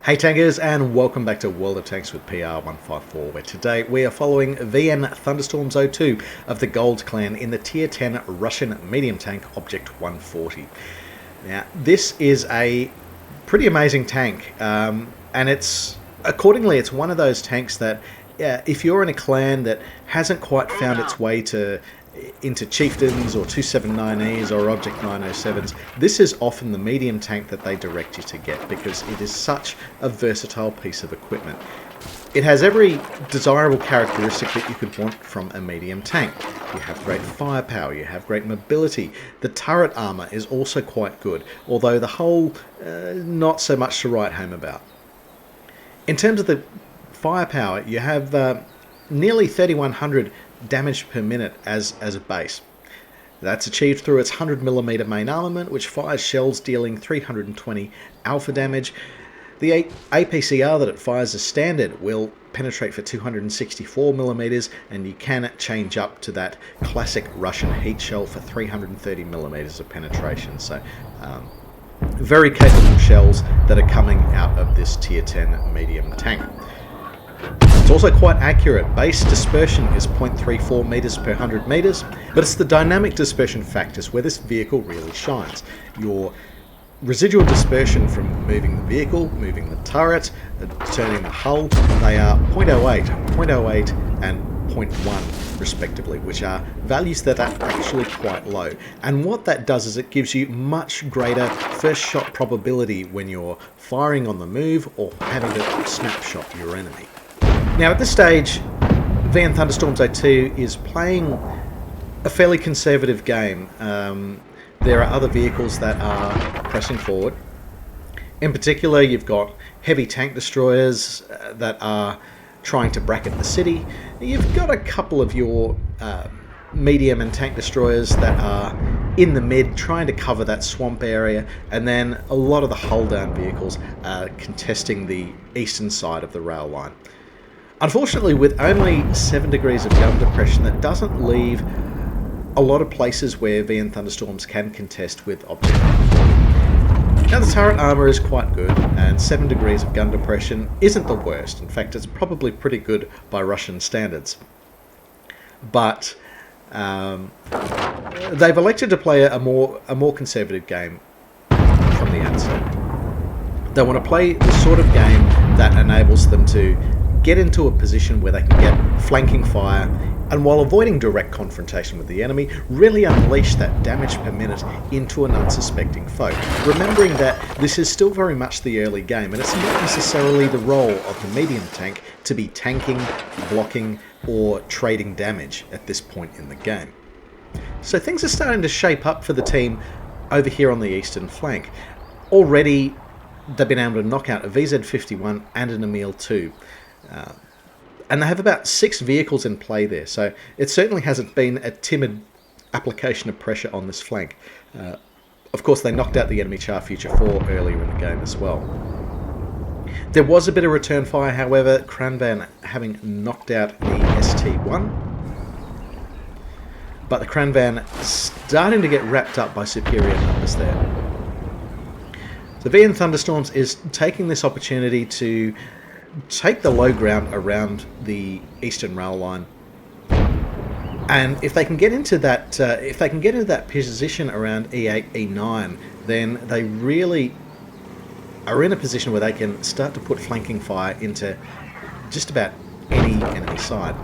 Hey tankers, and welcome back to World of Tanks with PR154, where today we are following VN Thunderstorms 02 of the Gold Clan in the Tier 10 Russian medium tank Object 140. Now, this is a pretty amazing tank, and it's one of those tanks that if you're in a clan that hasn't quite found its way into Chieftains or 279Es or Object 907s, this is often the medium tank that they direct you to get because it is such a versatile piece of equipment. It has every desirable characteristic that you could want from a medium tank. You have great firepower, you have great mobility, the turret armour is also quite good, although the hull, not so much to write home about. In terms of the firepower, you have nearly 3100 damage per minute as a base. That's achieved through its 100mm main armament, which fires shells dealing 320 alpha damage. The APCR that it fires as standard will penetrate for 264mm, and you can change up to that classic Russian heat shell for 330mm of penetration. So very capable shells that are coming out of this tier 10 medium tank. It's also quite accurate. Base dispersion is 0.34 meters per 100 meters, but it's the dynamic dispersion factors where this vehicle really shines. Your residual dispersion from moving the vehicle, moving the turret, turning the hull, they are 0.08, 0.08 and 0.1 respectively, which are values that are actually quite low. And what that does is it gives you much greater first shot probability when you're firing on the move or having to snapshot your enemy. Now at this stage, VN Thunderstorms 02 is playing a fairly conservative game. There are other vehicles that are pressing forward. In particular, you've got heavy tank destroyers that are trying to bracket the city. You've got a couple of your medium and tank destroyers that are in the mid trying to cover that swamp area, and then a lot of the hull down vehicles are contesting the eastern side of the rail line. Unfortunately, with only 7 degrees of gun depression, that doesn't leave a lot of places where VN Thunderstorms can contest with Object 140. Now the turret armour is quite good, and 7 degrees of gun depression isn't the worst. In fact, it's probably pretty good by Russian standards. But they've elected to play a more conservative game from the outset. They want to play the sort of game that enables them to get into a position where they can get flanking fire, and while avoiding direct confrontation with the enemy, really unleash that damage per minute into an unsuspecting foe. Remembering that this is still very much the early game, and it's not necessarily the role of the medium tank to be tanking, blocking, or trading damage at this point in the game. So things are starting to shape up for the team over here on the eastern flank. Already, they've been able to knock out a VZ-51 and an Emil 2. And they have about 6 vehicles in play there, so it certainly hasn't been a timid application of pressure on this flank. Of course, they knocked out the enemy Char Future 4 earlier in the game as well. There was a bit of return fire, however, Kranvan having knocked out the ST1. But the Kranvan starting to get wrapped up by superior numbers there. So VN Thunderstorms is taking this opportunity to take the low ground around the eastern rail line, and if they can get into that, position around E8, E9, then they really are in a position where they can start to put flanking fire into just about any enemy side.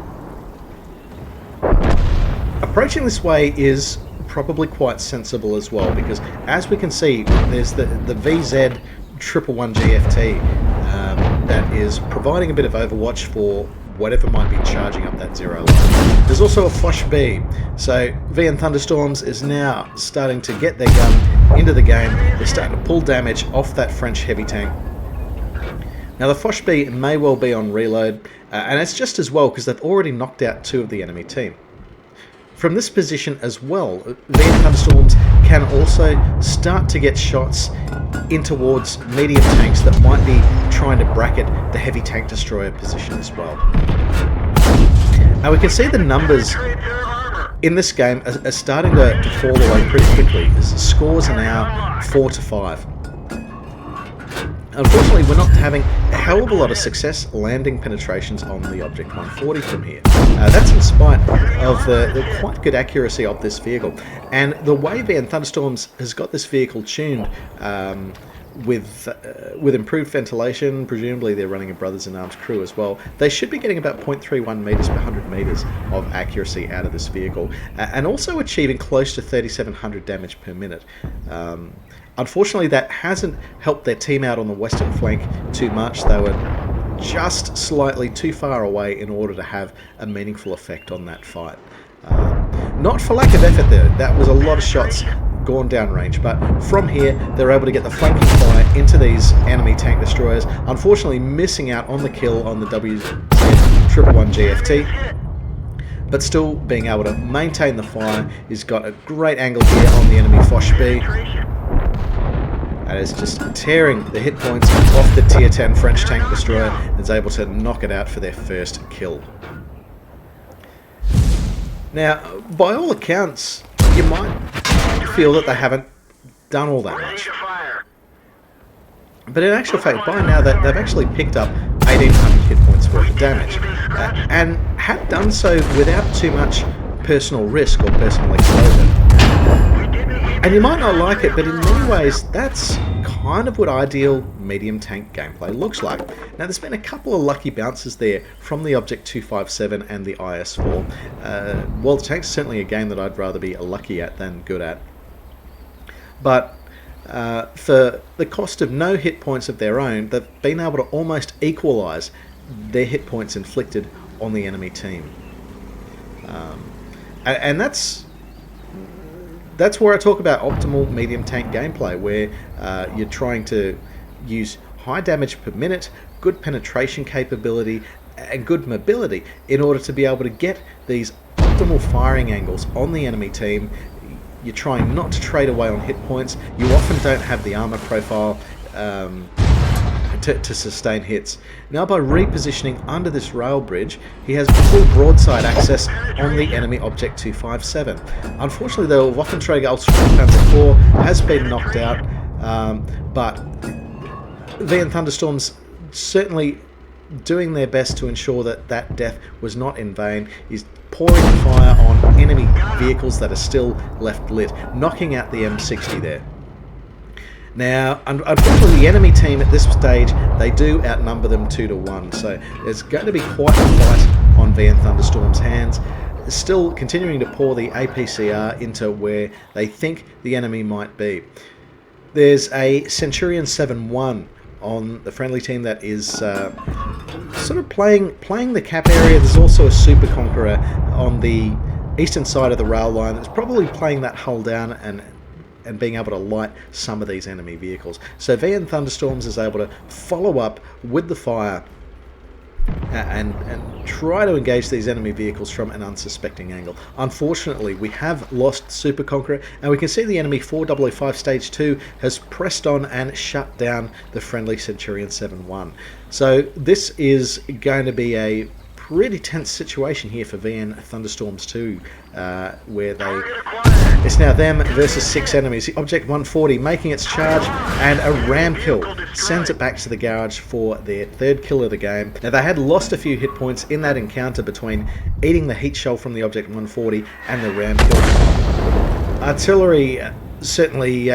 Approaching this way is probably quite sensible as well, because as we can see, there's the VZ 111 GFT. That is providing a bit of overwatch for whatever might be charging up that zero line. There's also a Foch B, so VN Thunderstorms is now starting to get their gun into the game. They're starting to pull damage off that French heavy tank. Now the Foch B may well be on reload, and it's just as well because they've already knocked out 2 of the enemy team. From this position as well, VN Thunderstorms can also start to get shots in towards medium tanks that might be trying to bracket the heavy tank destroyer position as well. Now we can see the numbers in this game are starting to fall away pretty quickly. The scores are now 4-5. Unfortunately, we're not having a hell of a lot of success landing penetrations on the Object 140 from here. That's in spite of the quite good accuracy of this vehicle. And the way VN Thunderstorms has got this vehicle tuned with improved ventilation, presumably they're running a Brothers in Arms crew as well, they should be getting about 0.31 metres per 100 metres of accuracy out of this vehicle, and also achieving close to 3,700 damage per minute. Unfortunately, that hasn't helped their team out on the western flank too much. They were just slightly too far away in order to have a meaningful effect on that fight. Not for lack of effort there, that was a lot of shots gone down range, but from here they're able to get the flanking fire into these enemy tank destroyers, unfortunately missing out on the kill on the WZ-111 GFT, but still being able to maintain the fire. He's got a great angle here on the enemy Foch B. And is just tearing the hit points off the Tier 10 French tank destroyer and is able to knock it out for their first kill. Now, by all accounts, you might feel that they haven't done all that much. But in actual fact, by now they've actually picked up 1,800 hit points worth of damage, and have done so without too much personal risk or personal exposure. And you might not like it, but in many ways, that's kind of what ideal medium tank gameplay looks like. Now, there's been a couple of lucky bounces there from the Object 257 and the IS-4. World of Tanks is certainly a game that I'd rather be lucky at than good at. But for the cost of no hit points of their own, they've been able to almost equalise their hit points inflicted on the enemy team. And that's where I talk about optimal medium tank gameplay, where you're trying to use high damage per minute, good penetration capability, and good mobility in order to be able to get these optimal firing angles on the enemy team. You're trying not to trade away on hit points. You often don't have the armor profile to sustain hits. Now, by repositioning under this rail bridge, he has full broadside access on the enemy Object 257. Unfortunately, the Waffenträger Ultrapanzer 4 has been knocked out, but VN Thunderstorms certainly doing their best to ensure that that death was not in vain. He's pouring fire on enemy vehicles that are still left lit, knocking out the M60 there. Now, unfortunately, the enemy team at this stage, they do outnumber them 2-1, so there's going to be quite a fight on VN Thunderstorm's hands, still continuing to pour the APCR into where they think the enemy might be. There's a Centurion 7-1 on the friendly team that is sort of playing the cap area. There's also a Super Conqueror on the eastern side of the rail line that's probably playing that hull down and being able to light some of these enemy vehicles. So VN Thunderstorms is able to follow up with the fire and try to engage these enemy vehicles from an unsuspecting angle. Unfortunately, we have lost Super Conqueror, and we can see the enemy 4005 Stage 2 has pressed on and shut down the friendly Centurion 7-1. So this is going to be a pretty tense situation here for VN Thunderstorms 2, where it's now them versus 6 enemies. The Object 140 making its charge, and a ram kill sends it back to the garage for their third kill of the game. Now, they had lost a few hit points in that encounter between eating the heat shell from the Object 140 and the ram kill. Artillery certainly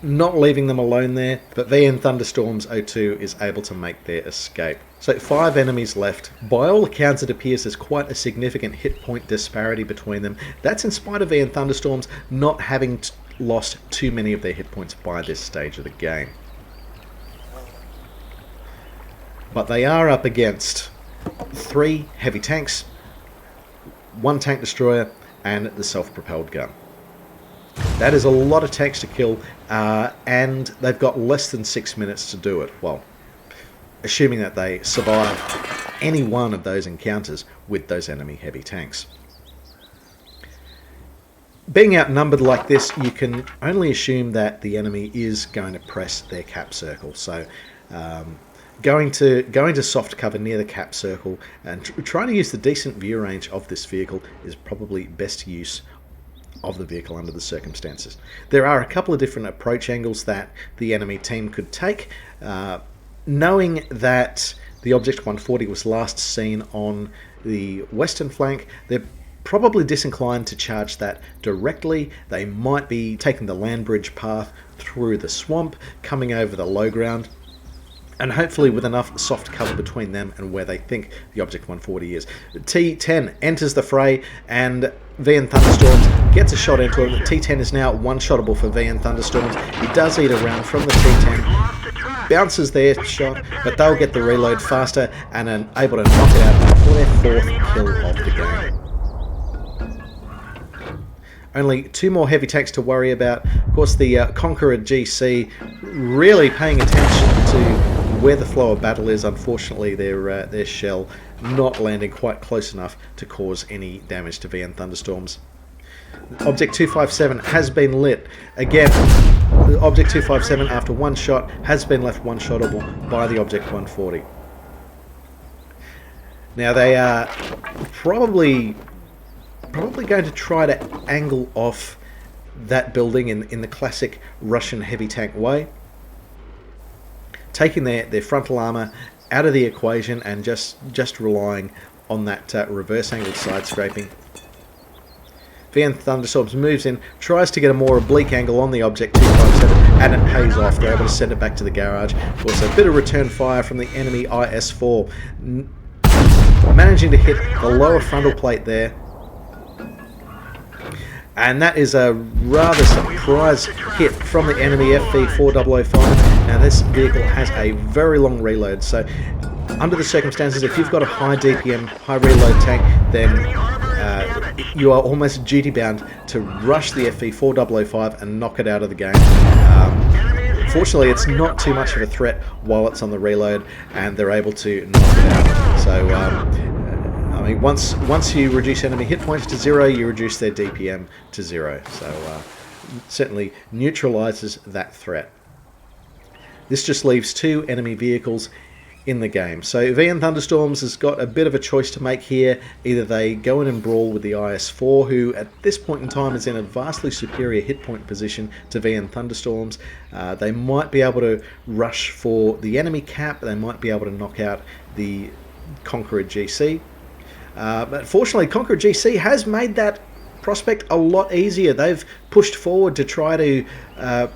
not leaving them alone there, but VN Thunderstorms 02 is able to make their escape. So 5 enemies left. By all accounts, it appears there's quite a significant hit point disparity between them. That's in spite of VN Thunderstorms not having lost too many of their hit points by this stage of the game. But they are up against 3 heavy tanks, 1 tank destroyer, and the self-propelled gun. That is a lot of tanks to kill, and they've got less than 6 minutes to do it. Well, assuming that they survive any one of those encounters with those enemy heavy tanks. Being outnumbered like this, you can only assume that the enemy is going to press their cap circle. So going to soft cover near the cap circle and trying to use the decent view range of this vehicle is probably best use of the vehicle under the circumstances. There are a couple of different approach angles that the enemy team could take. Knowing that the Object 140 was last seen on the western flank, they're probably disinclined to charge that directly. They might be taking the land bridge path through the swamp, coming over the low ground, and hopefully with enough soft cover between them and where they think the Object 140 is. T10 enters the fray, and VN Thunderstorms gets a shot into him. T10 is now one-shottable for VN Thunderstorms. He does eat a round from the T10, bounces their shot, but they'll get the reload faster and are able to knock it out for their 4th kill of the game. Only 2 more heavy tanks to worry about. Of course, the Conqueror GC really paying attention to where the flow of battle is. Unfortunately, their shell not landing quite close enough to cause any damage to VN Thunderstorms. Object 257 has been lit. Again, the Object 257, after one shot, has been left one-shottable by the Object 140. Now, they are probably going to try to angle off that building in the classic Russian heavy tank way, taking their frontal armour out of the equation and just relying on that reverse angled side scraping. VN Thunderstorms moves in, tries to get a more oblique angle on the Object 257, and it pays off. They're able to send it back to the garage. Also, a bit of return fire from the enemy IS-4, managing to hit the lower frontal plate there. And that is a rather surprise hit from the enemy FV4005. Now this vehicle has a very long reload, so under the circumstances, if you've got a high DPM, high reload tank, then you are almost duty bound to rush the FV4005 and knock it out of the game. Fortunately, it's not too much of a threat while it's on the reload, and they're able to knock it out. So I mean, once you reduce enemy hit points to 0, you reduce their DPM to 0. So certainly neutralizes that threat. This just leaves 2 enemy vehicles in the game. So VN Thunderstorms has got a bit of a choice to make here. Either they go in and brawl with the IS-4, who at this point in time is in a vastly superior hit point position to VN Thunderstorms. They might be able to rush for the enemy cap. They might be able to knock out the Conqueror GC. But fortunately, Conqueror GC has made that prospect a lot easier. They've pushed forward to try to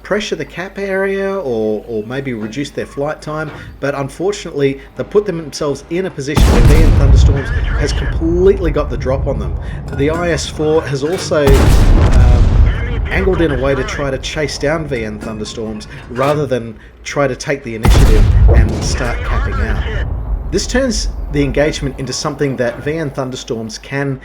pressure the cap area or maybe reduce their flight time, but unfortunately they put themselves in a position where VN Thunderstorms has completely got the drop on them. The IS-4 has also angled in a way to try to chase down VN Thunderstorms rather than try to take the initiative and start capping out. This turns the engagement into something that VN Thunderstorms can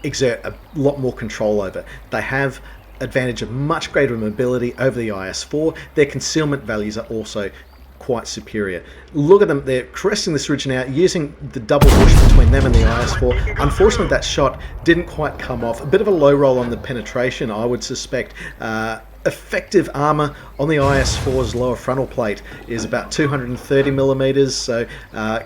exert a lot more control over. They have advantage of much greater mobility over the IS-4. Their concealment values are also quite superior. Look at them, they're cresting this ridge now, using the double bush between them and the IS-4. Unfortunately, that shot didn't quite come off. A bit of a low roll on the penetration, I would suspect. Effective armor on the IS-4's lower frontal plate is about 230 millimeters, so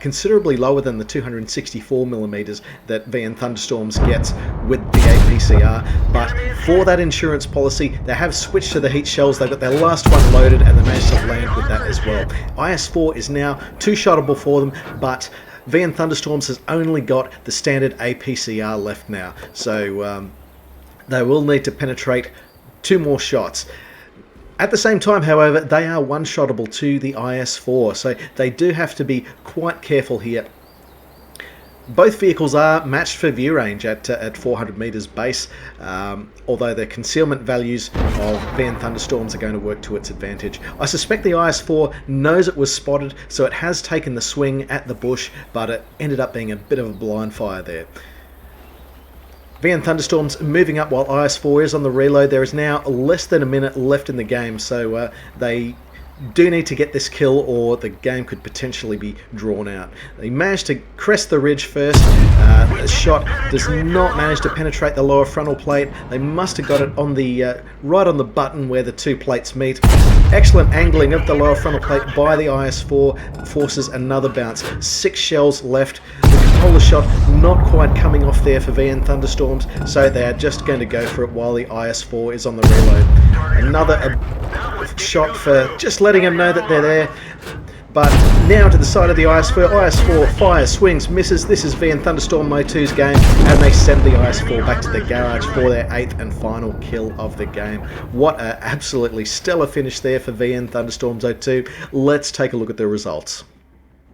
considerably lower than the 264 millimeters that VN Thunderstorms gets with the APCR. But for that insurance policy, they have switched to the heat shells. They've got their last one loaded, and they managed to land with that as well. IS-4 is now 2-shottable for them, but VN Thunderstorms has only got the standard APCR left now, so they will need to penetrate 2 more shots. At the same time, however, they are one-shottable to the IS-4, so they do have to be quite careful here. Both vehicles are matched for view range at 400 meters base, although the concealment values of VN Thunderstorms are going to work to its advantage. I suspect the IS-4 knows it was spotted, so it has taken the swing at the bush, but it ended up being a bit of a blind fire there. VN Thunderstorms moving up while IS-4 is on the reload. There is now less than a minute left in the game, so they do need to get this kill or the game could potentially be drawn out. They managed to crest the ridge first. The shot does not manage to penetrate the lower frontal plate. They must have got it on the right on the button where the 2 plates meet. Excellent angling of the lower frontal plate by the IS-4 forces another bounce. 6 shells left. The cupola shot not quite coming off there for VN Thunderstorms, so they are just going to go for it while the IS-4 is on the reload. Another shot for just letting them know that they're there. But now to the side of the IS-4. IS-4 fires, swings, misses. This is VN Thunderstorm Mo2's game, and they send the IS-4 back to the garage for their 8th and final kill of the game. What an absolutely stellar finish there for VN Thunderstorms 02. Let's take a look at the results.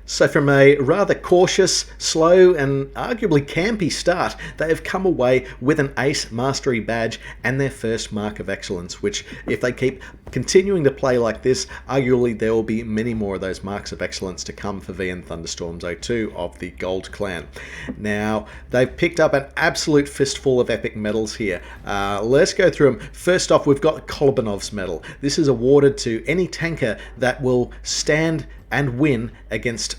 So from a rather cautious, slow and arguably campy start, they have come away with an Ace Mastery badge and their first mark of excellence, which if they keep continuing to play like this, arguably there will be many more of those marks of excellence to come for VN Thunderstorms 02 of the Gold Clan. Now, they've picked up an absolute fistful of epic medals here. Let's go through them. First off, we've got Kolobanov's medal. This is awarded to any tanker that will stand and win against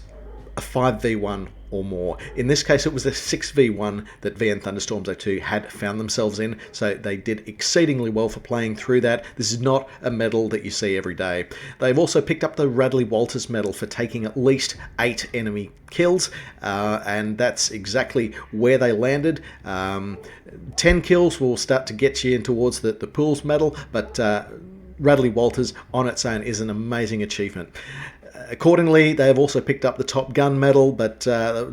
a 5v1 or more. In this case, it was a 6v1 that VN Thunderstorms 02 had found themselves in, so they did exceedingly well for playing through that. This is not a medal that you see every day. They've also picked up the Radley Walters medal for taking at least 8 enemy kills, and that's exactly where they landed. 10 kills will start to get you in towards the Pools medal, but Radley Walters on its own is an amazing achievement. Accordingly, they have also picked up the Top Gun medal, but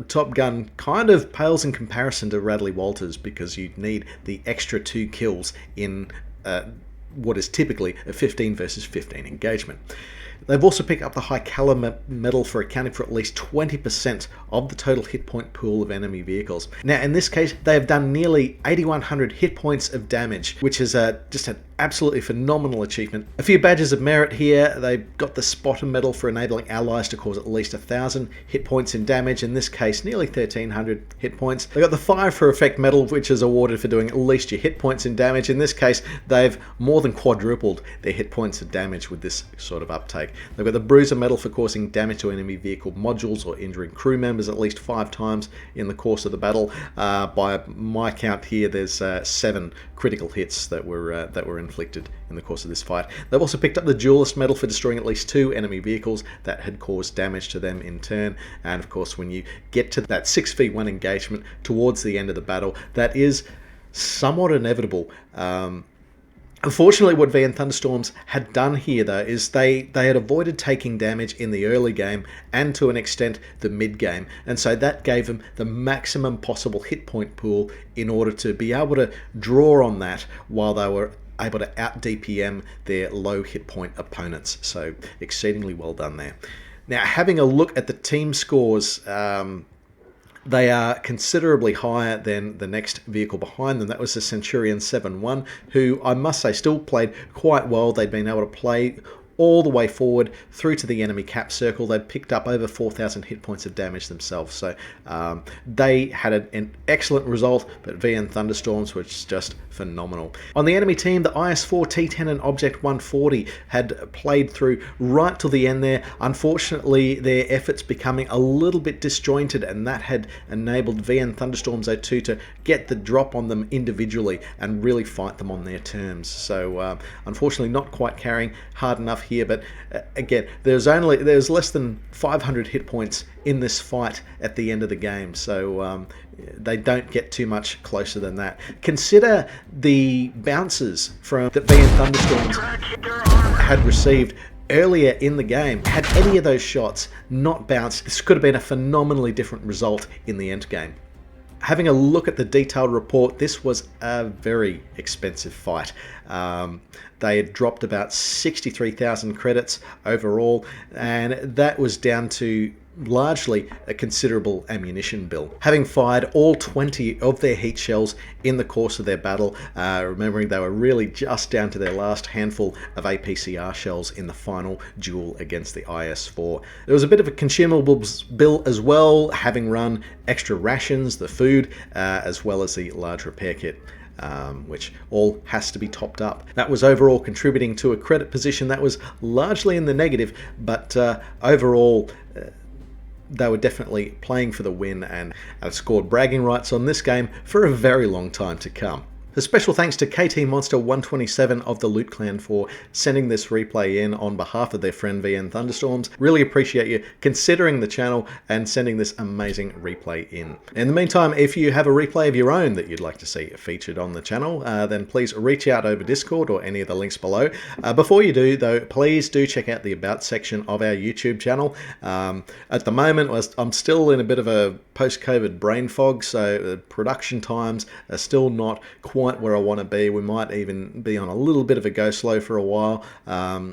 Top Gun kind of pales in comparison to Radley Walters because you need the extra 2 kills in what is typically a 15 versus 15 engagement. They've also picked up the High Caliber medal for accounting for at least 20% of the total hit point pool of enemy vehicles. Now, in this case, they have done nearly 8,100 hit points of damage, which is just an absolutely phenomenal achievement. A few badges of merit here. They've got the Spotter medal for enabling allies to cause at least 1,000 hit points in damage. In this case, nearly 1,300 hit points. They've got the Fire for Effect medal, which is awarded for doing at least your hit points in damage. In this case, they've more than quadrupled their hit points of damage with this sort of uptake. They've got the Bruiser medal for causing damage to enemy vehicle modules or injuring crew members at least 5 times in the course of the battle. By my count here, there's 7 critical hits that were inflicted in the course of this fight. They've also picked up the Duelist medal for destroying at least 2 enemy vehicles that had caused damage to them in turn. And of course, when you get to that 6v1 engagement towards the end of the battle, that is somewhat inevitable. Unfortunately, what VN Thunderstorms had done here, though, is they had avoided taking damage in the early game and, to an extent, the mid-game. And so that gave them the maximum possible hit point pool in order to be able to draw on that while they were able to out-DPM their low hit point opponents. So exceedingly well done there. Now, having a look at the team scores, they are considerably higher than the next vehicle behind them. That was the Centurion 7-1, who I must say still played quite well. They'd been able to play all the way forward through to the enemy cap circle. They'd picked up over 4,000 hit points of damage themselves. So they had an excellent result, but VN Thunderstorms was just phenomenal. On the enemy team, the IS-4, T10 and Object 140 had played through right till the end there. Unfortunately, their efforts becoming a little bit disjointed, and that had enabled VN Thunderstorms 02 to get the drop on them individually and really fight them on their terms. So unfortunately not quite carrying hard enough here, but again, there's less than 500 hit points in this fight at the end of the game, so they don't get too much closer than that. Consider the bounces from that VN Thunderstorms had received earlier in the game. Had any of those shots not bounced, this could have been a phenomenally different result in the end game. Having a look at the detailed report, this was a very expensive fight. They had dropped about 63,000 credits overall, and that was down to largely a considerable ammunition bill. Having fired all 20 of their heat shells in the course of their battle, remembering they were really just down to their last handful of APCR shells in the final duel against the IS-4. There was a bit of a consumables bill as well, having run extra rations, the food, as well as the large repair kit. Which all has to be topped up. That was overall contributing to a credit position that was largely in the negative, but overall they were definitely playing for the win and have scored bragging rights on this game for a very long time to come. A special thanks to KT Monster 127 of the Loot Clan for sending this replay in on behalf of their friend VN Thunderstorms. Really appreciate you considering the channel and sending this amazing replay in. In the meantime, if you have a replay of your own that you'd like to see featured on the channel, then please reach out over Discord or any of the links below. Before you do, though, please do check out the About section of our YouTube channel. At the moment, I'm still in a bit of a post-COVID brain fog, so the production times are still not quite where I want to be. We might even be on a little bit of a go slow for a while,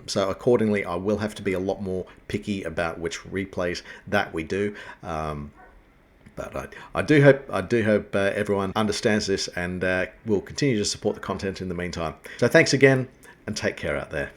so accordingly I will have to be a lot more picky about which replays that we do. But I do hope everyone understands this and will continue to support the content in the meantime. So thanks again and take care out there.